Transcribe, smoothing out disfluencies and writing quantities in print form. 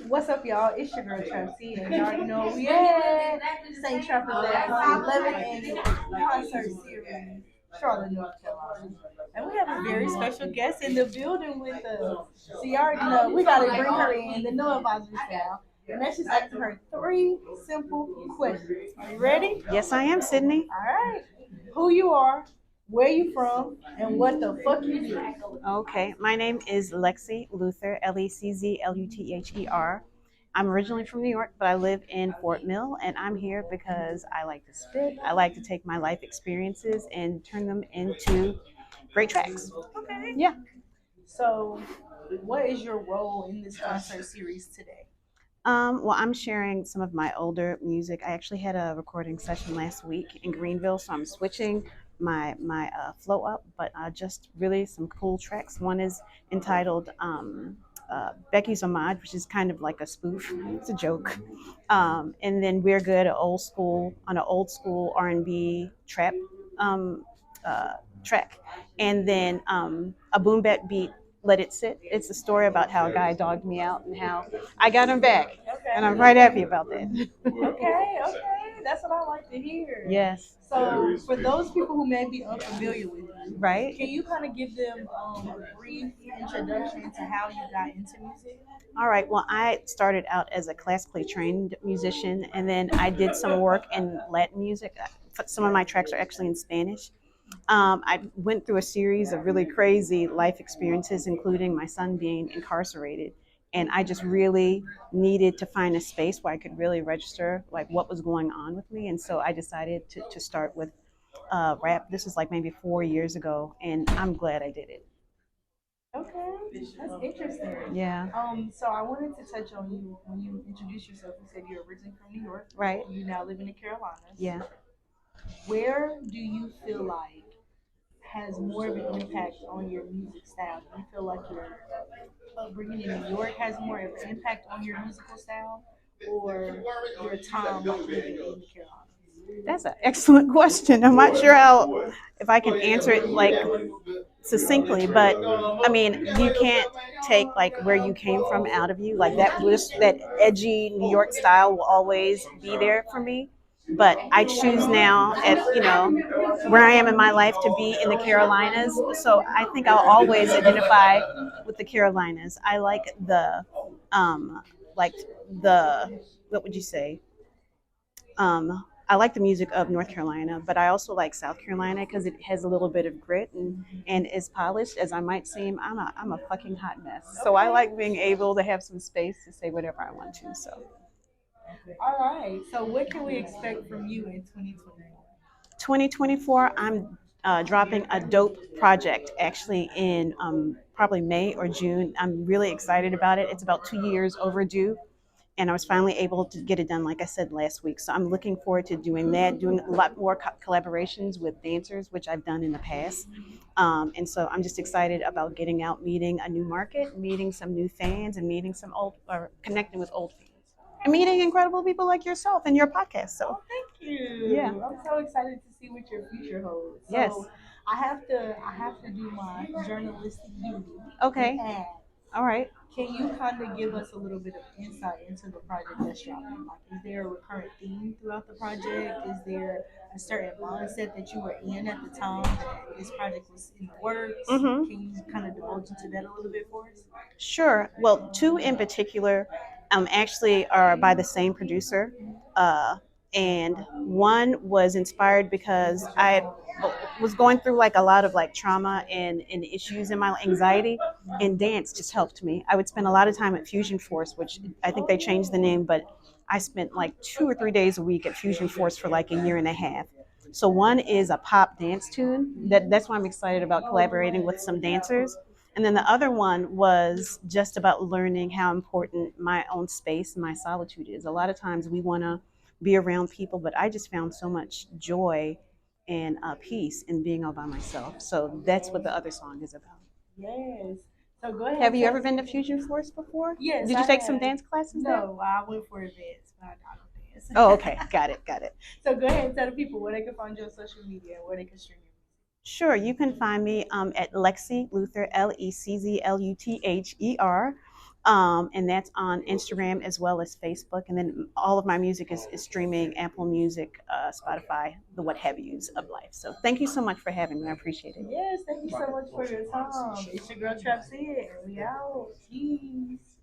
What's up, y'all? It's your girl Trapsy, and y'all already know we at St. Trappers at 11th annual concert series, Charlotte, North Carolina. And we have a very special guest in the building with us. So you already know we gotta bring her in, the no advisory style. And that's just asking her three simple questions. Are you ready? Yes, I am, Sydney. All right. Who you are, where you from, and what the fuck you do? Okay, my name is Lexi Luther, Leczluther. I'm originally from New York, but I live in Fort Mill, and I'm here because I like to spit. I like to take my life experiences and turn them into great tracks. Okay. Yeah. So, what is your role in this concert series today? Well, I'm sharing some of my older music. I actually had a recording session last week in Greenville, so I'm switching my flow up, but just really some cool tracks. One is entitled Becky's Homage, which is kind of like a spoof. It's a joke. And then We're Good, an old school R&B trap um, track, and then a boom bap beat. Let It Sit. It's a story about how a guy dogged me out and how I got him back, and I'm right happy about that. Okay, okay. That's what I like to hear. Yes. So, for those people who may be unfamiliar with you, Right. can you kind of give them a brief introduction to how you got into music? All right. Well, I started out as a classically trained musician, and then I did some work in Latin music. Some of my tracks are actually in Spanish. I went through a series of really crazy life experiences, including my son being incarcerated. And I just really needed to find a space where I could really register like what was going on with me. And so I decided to start with rap. This was like maybe 4 years ago, and I'm glad I did it. Okay, that's interesting. Yeah. So I wanted to touch on you when you introduced yourself. You said you're originally from New York. Right. You now live in the Carolinas. Yeah. Where do you feel like has more of an impact on your music style? Do you feel like your upbringing in New York has more of an impact on your musical style, or your time like living in the Carolinas? That's an excellent question. I'm not sure how if I can answer it like succinctly, but I mean, you can't take like where you came from out of you. Like that edgy New York style will always be there for me. But I choose now at where I am in my life to be in the Carolinas. So I think I'll always identify with the Carolinas. I um like the what would you say? I like the music of North Carolina, but I also like South Carolina because it has a little bit of grit and as polished as I might seem. I'm a fucking hot mess, so I like being able to have some space to say whatever I want to. So All right. So what can we expect from you in 2024? 2024, I'm dropping a dope project actually in probably May or June. I'm really excited about it. It's about 2 years overdue, and I was finally able to get it done, like I said last week. So I'm looking forward to doing that, doing a lot more collaborations with dancers, which I've done in the past. And so I'm just excited about getting out, meeting a new market, meeting some new fans, and meeting some old, or connecting with old fans, and meeting incredible people like yourself and your podcast. So Oh, thank you. yeah, I'm so excited to see what your future holds. yes, So I have to do my journalistic duty. okay, And all right. can you kind of give us a little bit of insight into the project that's dropping? Like, is there a recurrent theme throughout the project? Is there a certain mindset that you were in at the time that this project was in the works? Mm-hmm. Can you kind of divulge into that a little bit for us? Sure. Well, two in particular actually are by the same producer. Uh, and one was inspired because I was going through like a lot of like trauma and issues in my anxiety, and dance just helped me. I would spend a lot of time at Fusion Force, which I think they changed the name, but I spent like 2 or 3 days a week at Fusion Force for like a year and a half. So one is a pop dance tune. That's why I'm excited about collaborating with some dancers. And then the other one was just about learning how important my own space and my solitude is. A lot of times we want to be around people, but I just found so much joy and peace in being all by myself. So that's what the other song is about. Yes. So go ahead. Have you ever been to Fusion Force before? Yes. Did you take some dance classes there? No, I went for events, but I don't dance. Oh, okay. Got it. Got it. So go ahead and tell the people where they can find you on social media and where they can stream you. Sure, you can find me at Lexi Luther, Leczluther. And that's on Instagram as well as Facebook. And then all of my music is streaming Apple Music, Spotify, the what have yous of life. So thank you so much for having me. I appreciate it. Yes, thank you so much for your time. It's your girl Trap Sid. We out. Peace.